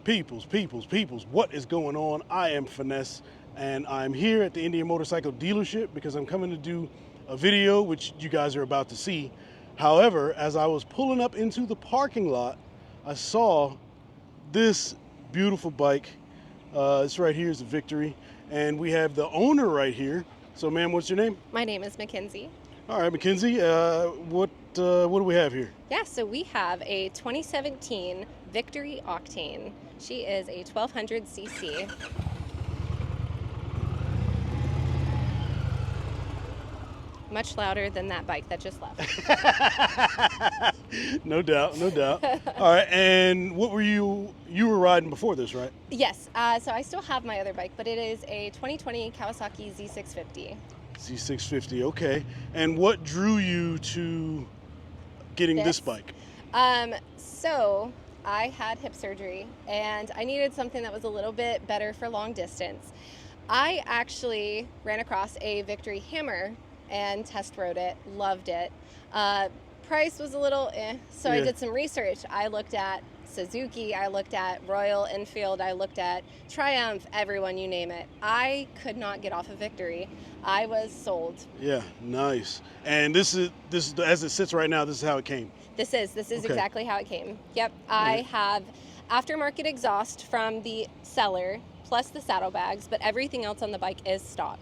Peoples, what is going on? I am Finesse, and I'm here at the Indian Motorcycle Dealership because I'm coming to do a video, which you guys are about to see. However, as I was pulling up into the parking lot, I saw this beautiful bike. This right here is a Victory, and we have the owner right here. So, ma'am, what's your name? My name is Mackenzie. All right, Mackenzie, what do we have here? Yeah, so we have a 2017 Victory Octane. She is a 1200cc. Much louder than that bike that just left. No doubt, no doubt. All right, and what were you were riding before this, right? Yes, so I still have my other bike, but it is a 2020 Kawasaki Z650. Z650, okay. And what drew you to getting this bike? So I had hip surgery and I needed something that was a little bit better for long distance. I actually ran across a Victory Hammer and test rode it, loved it. Price was a little so I did some research. I looked at Suzuki, I looked at Royal Enfield, I looked at Triumph, everyone, you name it. I could not get off of Victory. I was sold. Yeah, nice. And this is as it sits right now, this is how it came. This is okay. Exactly how it came. Yep, I have aftermarket exhaust from the seller, plus the saddlebags, but everything else on the bike is stock.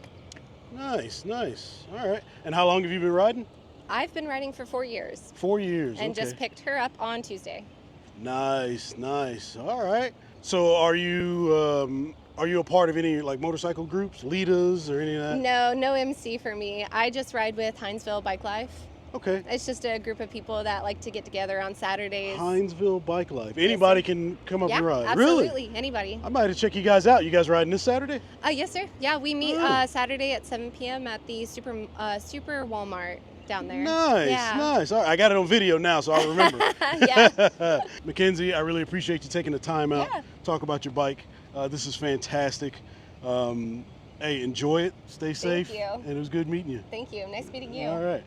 Nice, nice. All right. And how long have you been riding? I've been riding for 4 years. 4 years, and just picked her up on Tuesday. Nice, nice. All right. So are you a part of any like motorcycle groups, Litas or any of that? No MC for me. I just ride with Hinesville Bike Life. Okay. It's just a group of people that like to get together on Saturdays. Hinesville Bike Life. Anybody can come up and ride. Absolutely. Really? Anybody. I might have to check you guys out. You guys riding this Saturday? Yes, sir. Yeah, we meet Saturday at 7 p.m. at the Super Walmart down there. Nice, nice. All right, I got it on video now, so I'll remember. Yeah. Mackenzie, I really appreciate you taking the time out to talk about your bike. This is fantastic. Hey, enjoy it. Stay safe. Thank you. And it was good meeting you. Thank you. Nice meeting you. All right.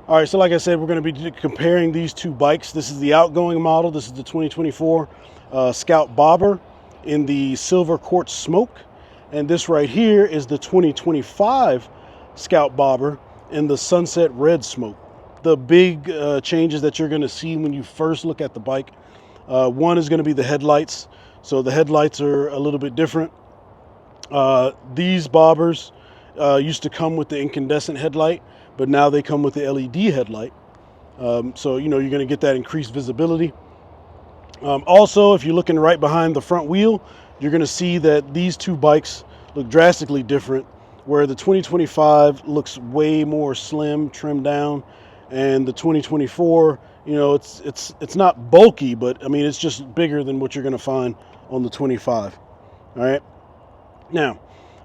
All right, so like I said, we're going to be comparing these two bikes. This is the outgoing model. This is the 2024 Scout Bobber in the Silver Quartz Smoke. And this right here is the 2025 Scout Bobber in the Sunset Red Smoke. The big changes that you're going to see when you first look at the bike, one is going to be the headlights. So the headlights are a little bit different. These bobbers used to come with the incandescent headlight, but now they come with the LED headlight. So, you know, you're going to get that increased visibility. Also, if you're looking right behind the front wheel, you're going to see that these two bikes look drastically different, where the 2025 looks way more slim, trimmed down, and the 2024, you know, it's not bulky, but I mean, it's just bigger than what you're going to find on the 25. All right. Now,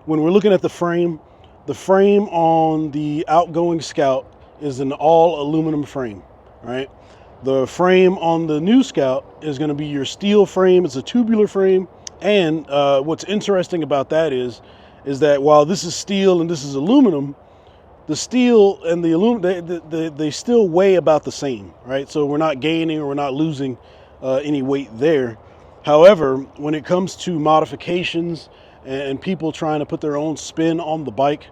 when we're looking at the frame on the outgoing Scout is an all aluminum frame, right? The frame on the new Scout is going to be your steel frame. It's a tubular frame. And what's interesting about that is that while this is steel and this is aluminum, the steel and the aluminum, they still weigh about the same, right? So we're not gaining or we're not losing any weight there. However, when it comes to modifications and people trying to put their own spin on the bike,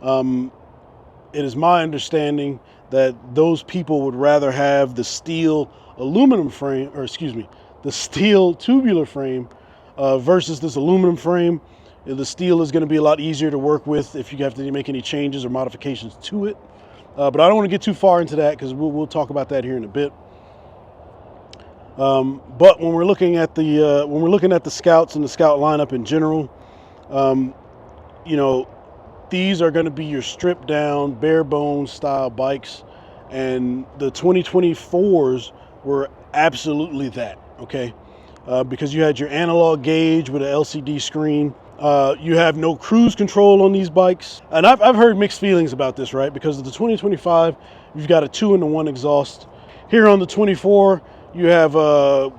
it is my understanding that those people would rather have the steel aluminum frame, or excuse me, the steel tubular frame versus this aluminum frame. The steel is going to be a lot easier to work with if you have to make any changes or modifications to it. But I don't want to get too far into that because we'll talk about that here in a bit. But when we're looking at the Scouts and the Scout lineup in general, you know, these are going to be your stripped down, bare bones style bikes, and the 2024s were absolutely that. Okay, because you had your analog gauge with an LCD screen. You have no cruise control on these bikes, and I've heard mixed feelings about this, right? Because of the 2025, you've got a 2-in-1 exhaust. Here on the 24, you have a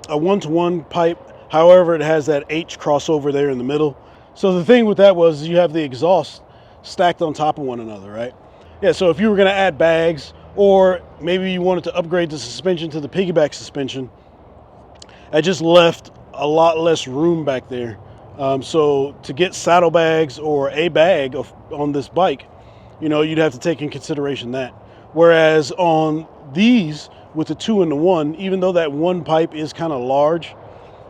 1-to-1 pipe. However, it has that H crossover there in the middle. So the thing with that was you have the exhaust stacked on top of one another, right? Yeah, so if you were going to add bags, or maybe you wanted to upgrade the suspension to the piggyback suspension, I just left a lot less room back there. So to get saddlebags or a bag on this bike, you'd have to take in consideration that. Whereas on these with the 2 and the 1, even though that one pipe is kind of large,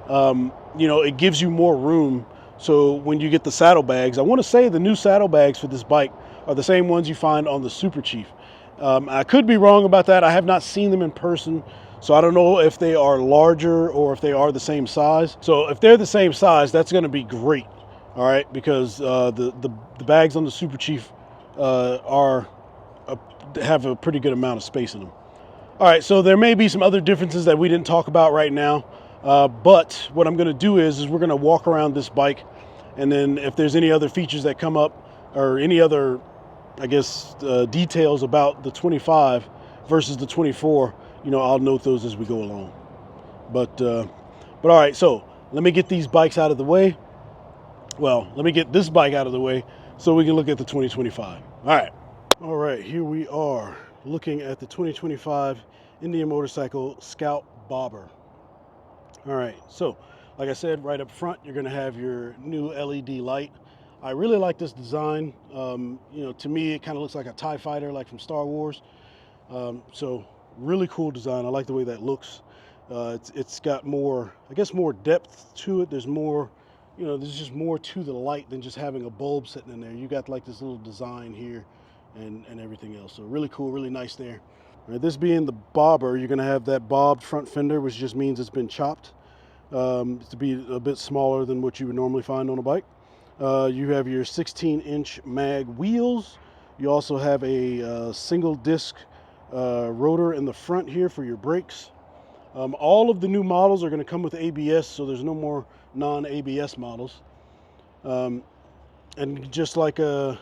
it gives you more room. So when you get the saddlebags, I want to say the new saddlebags for this bike are the same ones you find on the Super Chief. I could be wrong about that. I have not seen them in person, so I don't know if they are larger or if they are the same size. So if they're the same size, that's going to be great, all right, because the bags on the Super Chief have a pretty good amount of space in them. All right, so there may be some other differences that we didn't talk about right now, but what I'm going to do is we're going to walk around this bike, and then if there's any other features that come up or any other, I guess, details about the 25 versus the 24, I'll note those as we go along. But all right, so let me get these bikes out of the way. Well, let me get this bike out of the way so we can look at the 2025. All right, here we are looking at the 2025 Indian Motorcycle Scout Bobber. All right, so like I said, right up front, you're going to have your new LED light. I really like this design. To me, it kind of looks like a TIE fighter, like from Star Wars. So really cool design. I like the way that looks. It's got more, I guess, more depth to it. There's more, there's just more to the light than just having a bulb sitting in there. You got like this little design here and everything else. So really cool, really nice there. All right, this being the bobber, you're going to have that bobbed front fender, which just means it's been chopped to be a bit smaller than what you would normally find on a bike. You have your 16-inch mag wheels. You also have a single disc rotor in the front here for your brakes. All of the new models are going to come with ABS, so there's no more non-ABS models. And just like I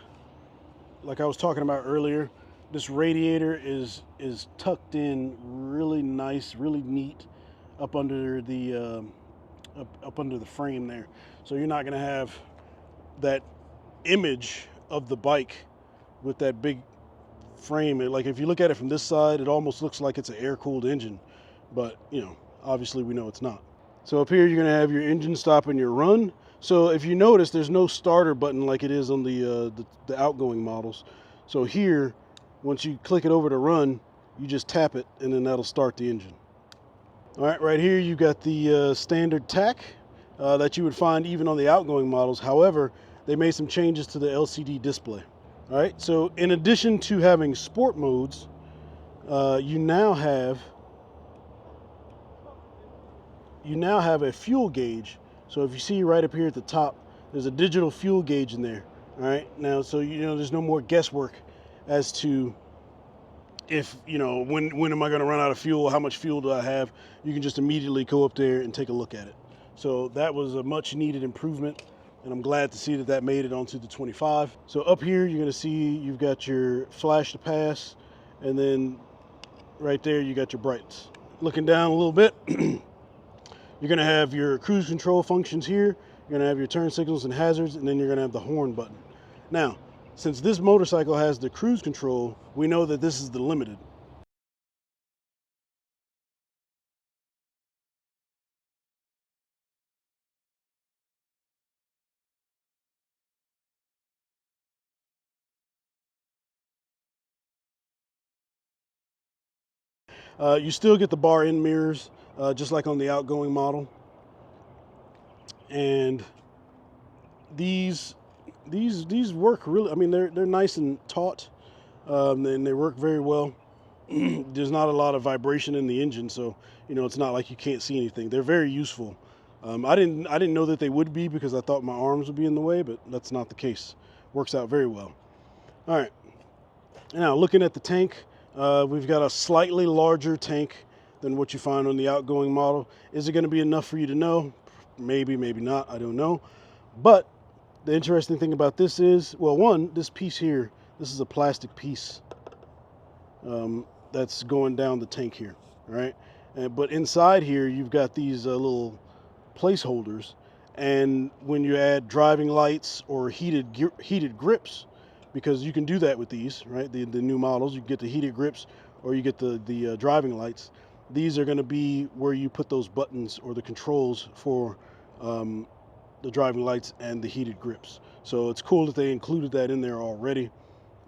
was talking about earlier, this radiator is tucked in really nice, really neat up under the frame there. So you're not going to have that image of the bike with that big frame. Like if you look at it from this side, it almost looks like it's an air-cooled engine, but obviously we know it's not. So up here you're going to have your engine stop and your run. So if you notice, there's no starter button like it is on the outgoing models. So here, once you click it over to run, you just tap it and then that'll start the engine. All right, right here you got the standard tach that you would find even on the outgoing models. However, they made some changes to the LCD display. All right, so in addition to having sport modes, you now have a fuel gauge. So if you see right up here at the top, there's a digital fuel gauge in there. All right, now so there's no more guesswork as to if when am I going to run out of fuel, how much fuel do I have. You can just immediately go up there and take a look at it. So that was a much needed improvement, and I'm glad to see that made it onto the 25. So up here you're going to see you've got your flash to pass, and then right there you got your brights. Looking down a little bit, you're going to have your cruise control functions here. You're going to have your turn signals and hazards, and then you're going to have the horn button. Now, since this motorcycle has the cruise control, we know that this is the limited. You still get the bar end mirrors, just like on the outgoing model. And these work really, I mean, they're nice and taut, and they work very well. There's not a lot of vibration in the engine, so it's not like you can't see anything. They're very useful. I didn't know that they would be because I thought my arms would be in the way, but that's not the case. Works out very well. All right, now looking at the tank, we've got a slightly larger tank than what you find on the outgoing model. Is it going to be enough for you to know? Maybe, maybe not, I don't know. But the interesting thing about this is, well, one, this piece here, this is a plastic piece that's going down the tank here, all right? But inside here, you've got these little placeholders, and when you add driving lights or heated grips, because you can do that with these, right? The new models, you get the heated grips or you get the driving lights. these are going to be where you put those buttons or the controls for the driving lights and the heated grips. So it's cool that they included that in there already.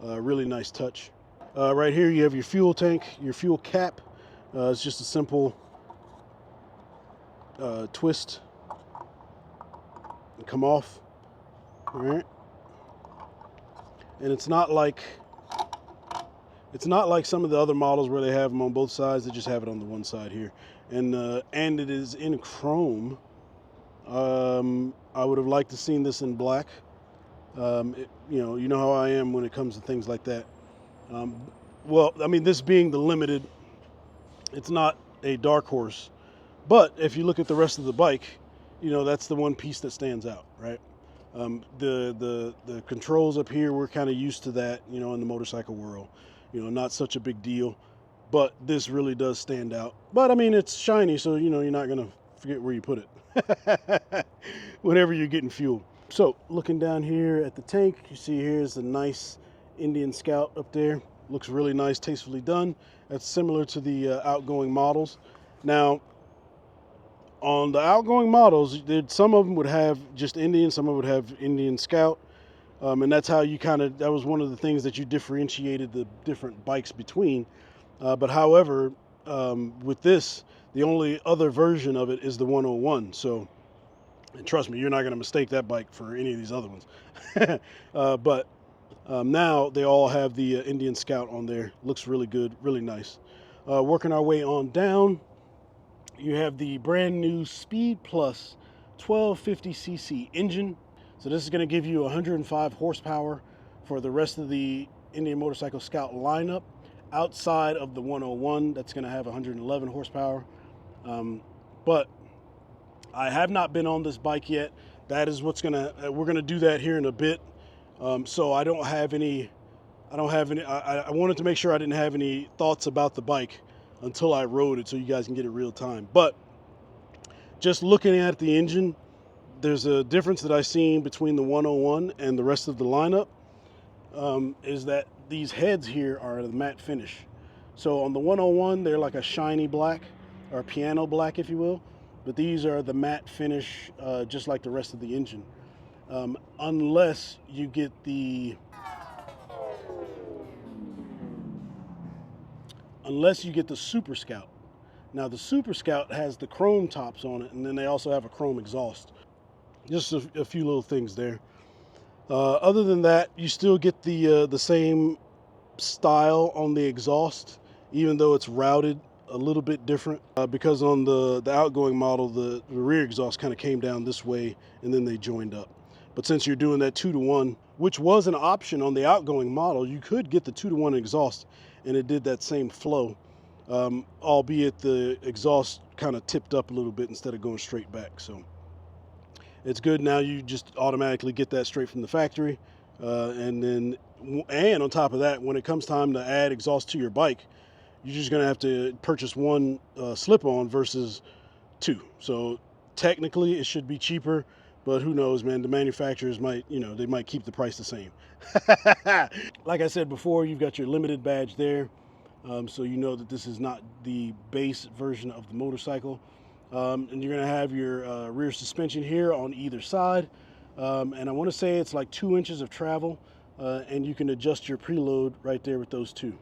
Really nice touch. Right here you have your fuel tank, your fuel cap. It's just a simple twist and come off. All right. And it's not like some of the other models where they have them on both sides. They just have it on the one side here, and it is in chrome. I would have liked to seen this in black. You know how I am when it comes to things like that. Well, I mean, this being the limited, it's not a dark horse, but if you look at the rest of the bike, you know, that's the one piece that stands out, right? The controls up here, we're kind of used to that, you know, in the motorcycle world, you know, not such a big deal, but this really does stand out. But I mean, it's shiny, so, you know, you're not going to forget where you put it whenever you're getting fuel. So looking down here at the tank, you see here's a nice Indian Scout up there. Looks really nice, tastefully done. That's similar to the outgoing models. Now, on the outgoing models, some of them would have just Indian, some of them would have Indian Scout. And that's how you that was one of the things that you differentiated the different bikes between. But however, with this, the only other version of it is the 101. So, and trust me, you're not going to mistake that bike for any of these other ones. But now they all have the Indian Scout on there. Looks really good, really nice. Working our way on down, you have the brand new Speed Plus 1250cc engine. So this is going to give you 105 horsepower for the rest of the Indian Motorcycle Scout lineup. Outside of the 101, that's going to have 111 horsepower. But I have not been on this bike yet. That is what's we're gonna do that here in a bit. So I don't have any, I wanted to make sure I didn't have any thoughts about the bike until I rode it, so you guys can get it real time. But just looking at the engine, there's a difference that I've seen between the 101 and the rest of the lineup, is that these heads here are the matte finish. So on the 101, they're like a shiny black, or piano black, if you will. But these are the matte finish, just like the rest of the engine. Unless you get the Super Scout. Now the Super Scout has the chrome tops on it, and then they also have a chrome exhaust. Just a few little things there. Other than that, you still get the same style on the exhaust, even though it's routed a little bit different, because on the outgoing model, the rear exhaust kind of came down this way and then they joined up. But since you're doing that 2-to-1, which was an option on the outgoing model, you could get the 2-to-1 exhaust and it did that same flow, albeit the exhaust kind of tipped up a little bit instead of going straight back. So it's good. Now you just automatically get that straight from the factory. And on top of that, when it comes time to add exhaust to your bike, you're just gonna have to purchase one slip-on versus two. So technically it should be cheaper, but who knows, man, the manufacturers might, they might keep the price the same. Like I said before, you've got your limited badge there. So you know that this is not the base version of the motorcycle. And you're gonna have your rear suspension here on either side. And I wanna say it's like 2 inches of travel, and you can adjust your preload right there with those two.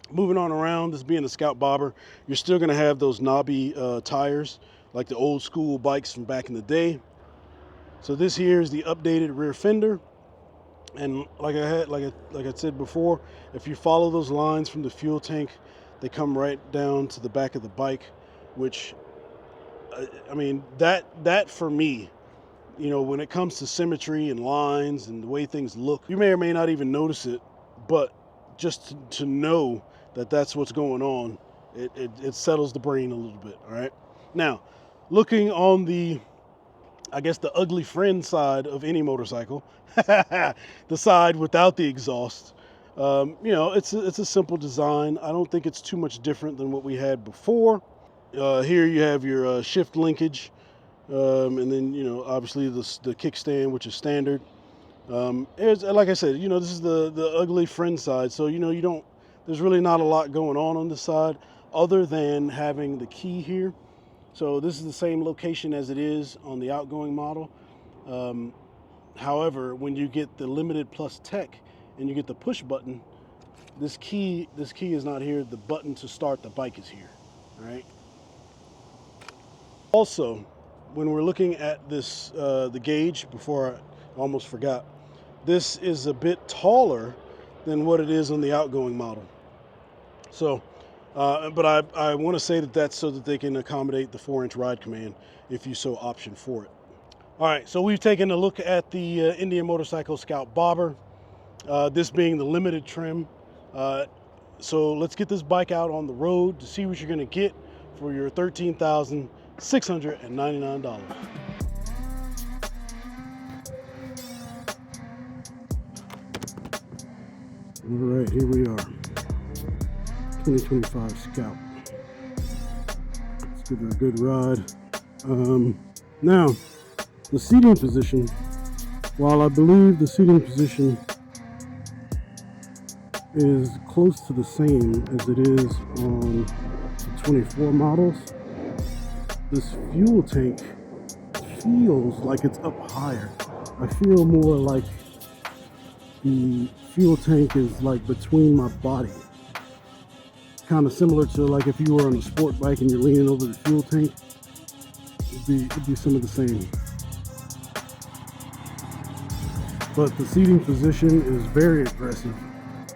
Moving on around, this being a Scout Bobber, you're still going to have those knobby tires like the old school bikes from back in the day. So this here is the updated rear fender, and like I said before, if you follow those lines from the fuel tank, they come right down to the back of the bike, which I mean that for me, when it comes to symmetry and lines and the way things look, you may or may not even notice it, but just to know that that's what's going on, it settles the brain a little bit. All right, now looking on the, I guess, the ugly friend side of any motorcycle, the side without the exhaust, it's a simple design. I don't think it's too much different than what we had before. Here you have your shift linkage, and then obviously the kickstand, which is standard. Like I said, this is the ugly friend side, so there's really not a lot going on this side. other than having the key here. So this is the same location as it is on the outgoing model. However, when you get the Limited Plus Tech and you get the push button, this key is not here. The button to start the bike is here, right? Also, when we're looking at this, the gauge, before I almost forgot, this is a bit taller than what it is on the outgoing model. So, but I want to say that that's so that they can accommodate the 4-inch ride command if you so option for it. All right, so we've taken a look at the Indian Motorcycle Scout Bobber, this being the limited trim. So let's get this bike out on the road to see what you're going to get for your $13,699. All right, here we are. 2025 Scout. Let's give it a good ride. Now, the seating position, while I believe the seating position is close to the same as it is on the 24 models, this fuel tank feels like it's up higher. I feel more like the fuel tank is like between my body. Kind of similar to like if you were on a sport bike and you're leaning over the fuel tank, it'd be some of the same. But the seating position is very aggressive.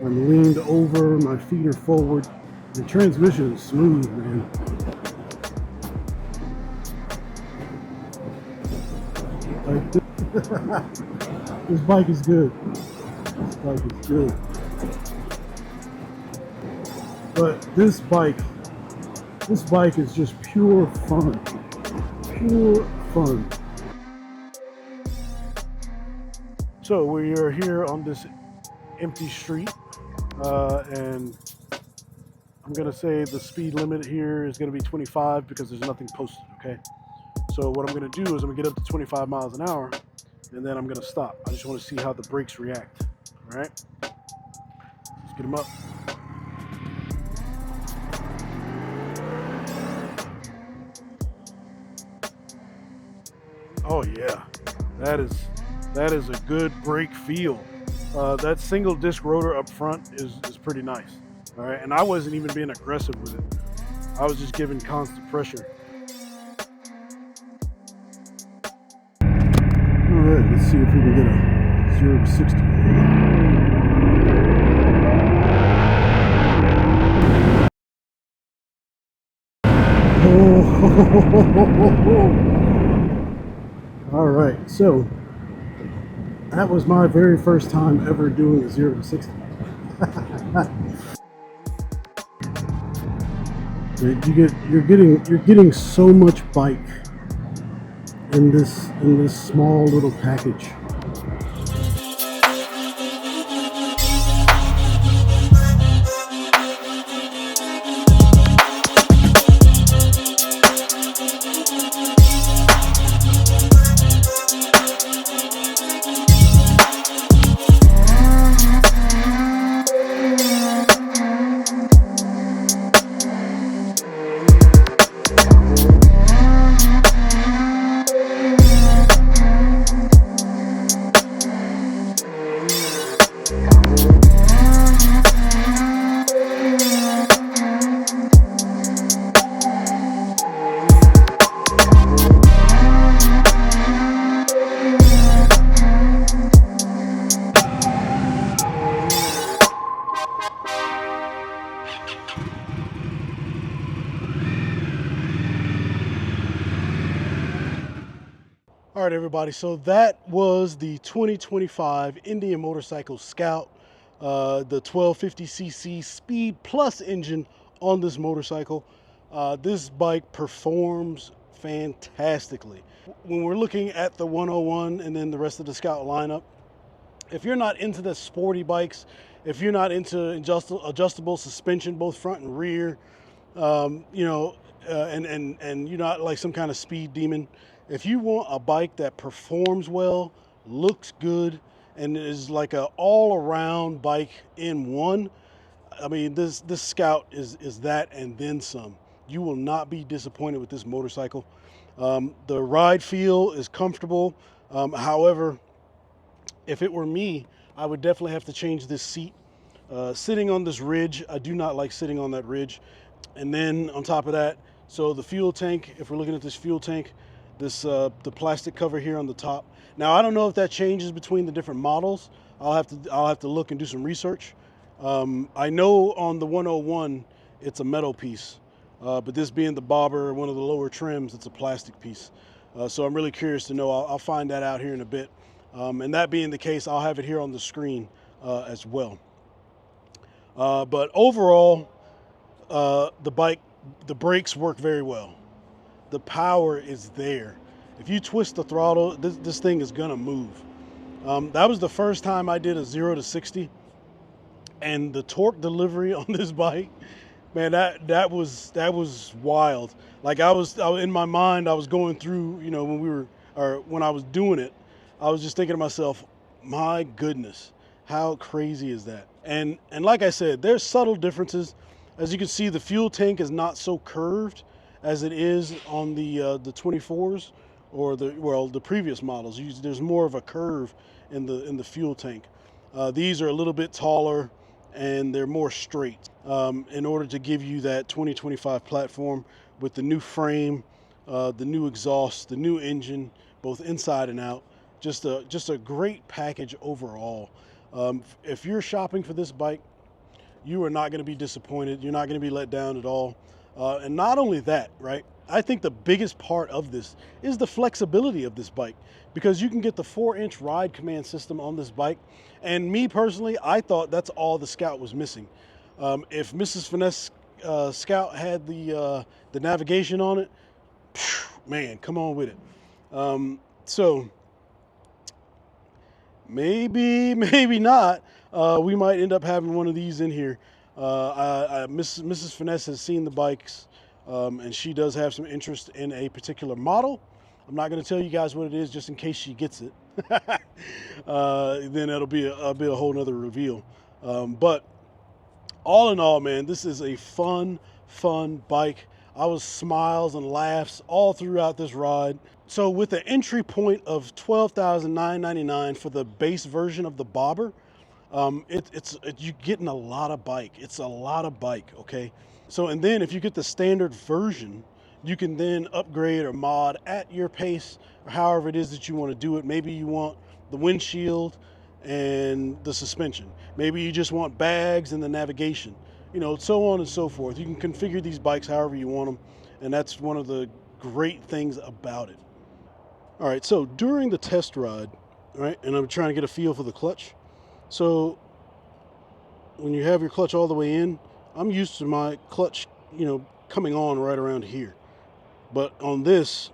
I'm leaned over, my feet are forward. The transmission is smooth, man. Like, this bike is good. This bike is good. But this bike is just pure fun. Pure fun. So we are here on this empty street, and I'm gonna say the speed limit here is gonna be 25 because there's nothing posted, okay? So what I'm gonna do is I'm gonna get up to 25 miles an hour, and then I'm gonna stop. I just wanna see how the brakes react, all right? Let's get them up. Oh yeah, that is a good brake feel. That single disc rotor up front is pretty nice. All right, and I wasn't even being aggressive with it. I was just giving constant pressure. All right, let's see if we can get a 0 to 60. Oh. All right, so that was my very first time ever doing a 0 to 60. You're getting so much bike in this small little package. All right, everybody, so that was the 2025 Indian Motorcycle Scout, the 1250cc Speed Plus engine on this motorcycle. This bike performs fantastically. When we're looking at the 101 and then the rest of the Scout lineup, if you're not into the sporty bikes, if you're not into adjustable suspension, both front and rear, and you're not like some kind of speed demon, if you want a bike that performs well, looks good, and is like an all-around bike in one, I mean, this Scout is that and then some. You will not be disappointed with this motorcycle. The ride feel is comfortable. However, if it were me, I would definitely have to change this seat. Sitting on this ridge, I do not like sitting on that ridge. And then on top of that, so the fuel tank, if we're looking at this fuel tank, this the plastic cover here on the top. Now I don't know if that changes between the different models. I'll have to look and do some research. I know on the 101 it's a metal piece, but this being the bobber, one of the lower trims, it's a plastic piece. So I'm really curious to know. I'll find that out here in a bit. And that being the case, I'll have it here on the screen as well. But overall, the bike, the brakes work very well. The power is there. If you twist the throttle, this thing is gonna move. That was the first time I did a 0 to 60, and the torque delivery on this bike, man, that was wild. Like I was in my mind, I was going through, you know, when I was doing it, I was just thinking to myself, my goodness, how crazy is that? And like I said, there's subtle differences. As you can see, the fuel tank is not so curved as it is on the 24s or the previous models. There's more of a curve in the fuel tank. These are a little bit taller and they're more straight in order to give you that 2025 platform with the new frame, the new exhaust, the new engine, both inside and out. Just a great package overall. If you're shopping for this bike, you are not going to be disappointed. You're not going to be let down at all. And not only that, right? I think the biggest part of this is the flexibility of this bike, because you can get the 4-inch ride command system on this bike. And me personally, I thought that's all the Scout was missing. If Mrs. Finesse Scout had the navigation on it, man, come on with it. So maybe not. We might end up having one of these in here. Mrs. Finesse has seen the bikes, and she does have some interest in a particular model. I'm not going to tell you guys what it is, just in case she gets it. Then it'll be a whole nother reveal. But all in all, man, this is a fun bike. I was smiles and laughs all throughout this ride. So with an entry point of $12,999 for the base version of the bobber, you're getting a lot of bike. It's a lot of bike, okay? So, and then if you get the standard version, you can then upgrade or mod at your pace, or however it is that you want to do it. Maybe you want the windshield and the suspension. Maybe you just want bags and the navigation, you know, so on and so forth. You can configure these bikes however you want them, and that's one of the great things about it. All right, so during the test ride, right, and I'm trying to get a feel for the clutch. So when you have your clutch all the way in, I'm used to my clutch, you know, coming on right around here. But on this,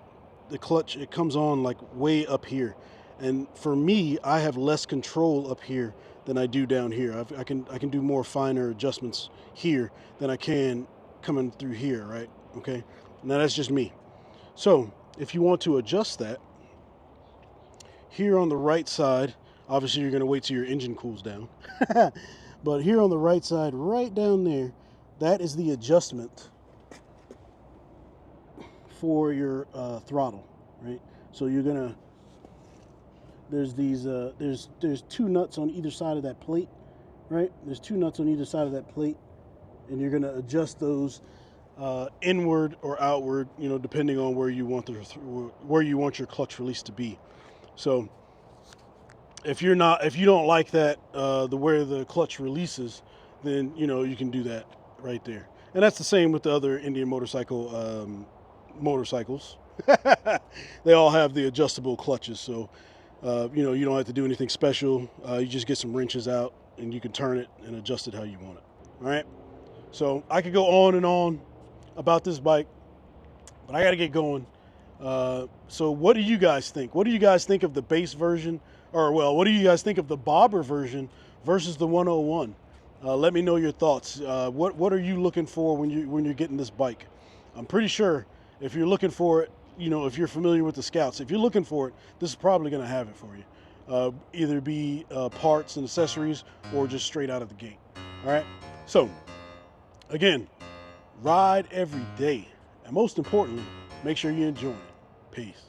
the clutch, it comes on like way up here. And for me, I have less control up here than I do down here. I can do more finer adjustments here than I can coming through here, right? Okay, now that's just me. So if you want to adjust that, here on the right side, obviously you're going to wait till your engine cools down. But here on the right side, right down there, that is the adjustment for your throttle, right? So you're gonna, there's these, there's two nuts on either side of that plate, right? There's two nuts on either side of that plate, and you're gonna adjust those inward or outward, you know, depending on where you want your clutch release to be. So if you don't like that, where the clutch releases, then, you know, you can do that right there. And that's the same with the other Indian motorcycles. They all have the adjustable clutches. So, you know, you don't have to do anything special. You just get some wrenches out and you can turn it and adjust it how you want it. All right. So I could go on and on about this bike, but I got to get going. So what do you guys think? What do you guys think of the base version? Or, well, what do you guys think of the bobber version versus the 101? Let me know your thoughts. What are you looking for when you're getting this bike? I'm pretty sure if you're looking for it, you know, if you're familiar with the Scouts, if you're looking for it, this is probably going to have it for you. Either be parts and accessories or just straight out of the gate. All right. So again, ride every day. And most importantly, make sure you enjoy it. Peace.